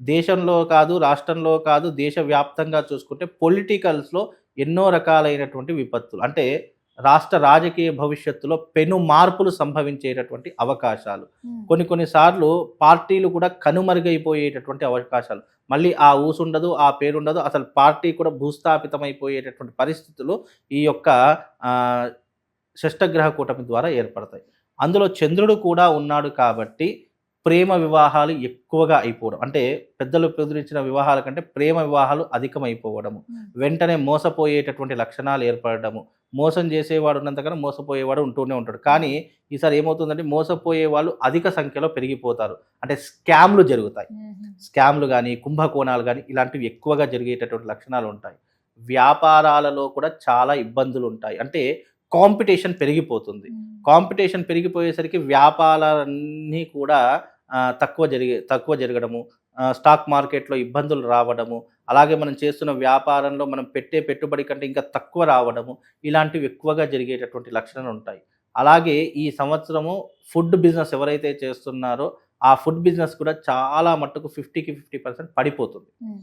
దేశంలో కాదు, రాష్ట్రంలో కాదు, దేశవ్యాప్తంగా చూసుకుంటే పొలిటికల్స్‌లో ఎన్నో రకాలైనటువంటి విపత్తులు. అంటే రాష్ట్ర రాజకీయ భవిష్యత్తులో పెను మార్పులు సంభవించేటటువంటి అవకాశాలు. హ్మ్. కొన్ని కొన్ని సార్లు పార్టీలు కూడా కనుమరుగైపోయేటటువంటి అవకాశాలు. మళ్ళీ ఆ ఊసుండదు, ఆ పేరుండదు. అసలు పార్టీ కూడా భూస్థాపితమైపోయేటటువంటి పరిస్థితులు ఈ యొక్క ఆహ్, షష్టగ్రహ కూటమి ద్వారా ఏర్పడతాయి. అందులో చంద్రుడు కూడా ఉన్నాడు కాబట్టి ప్రేమ వివాహాలు ఎక్కువగా అయిపోవడం. అంటే పెద్దలు కుదిరించిన వివాహాల కంటే ప్రేమ వివాహాలు అధికమైపోవడము. హ్మ్. వెంటనే మోసపోయేటటువంటి లక్షణాలు ఏర్పడడము. మోసం చేసేవాడు ఉన్నంతకాలం మోసపోయేవాడు ఉంటూనే ఉంటాడు. కానీ ఈసారి ఏమవుతుందంటే మోసపోయే వాళ్ళు అధిక సంఖ్యలో పెరిగిపోతారు. అంటే స్కామ్‌లు జరుగుతాయి. హుహు. స్కామ్‌లు గాని, కుంభకోణాలు గాని ఇలాంటివి ఎక్కువగా జరిగేటటువంటి లక్షణాలుంటాయి. వ్యాపారాలలో కూడా చాలా ఇబ్బందులుంటాయి. అంటే కాంపిటీషన్ పెరిగిపోతుంది. హ్మ్. కాంపిటీషన్ పెరిగిపోయేసరికి వ్యాపారాలన్నీ కూడా తక్కువ జరగడము, స్టాక్ మార్కెట్‌లో ఇబ్బందులు రావడము, అలాగే మనం చేస్తున్న వ్యాపారంలో మనం పెట్టే పెట్టుబడి కంటే ఇంకా తక్కువ రావడము, ఇలాంటివి ఎక్కువగా జరిగేటటువంటి లక్షణాలుంటాయి. అలాగే ఈ సంవత్సరము ఫుడ్ బిజినెస్ ఎవరైతే చేస్తున్నారో, ఆ ఫుడ్ బిజినెస్ కూడా చాలా మట్టుకు 50% పడిపోతుంది. హ్మ్.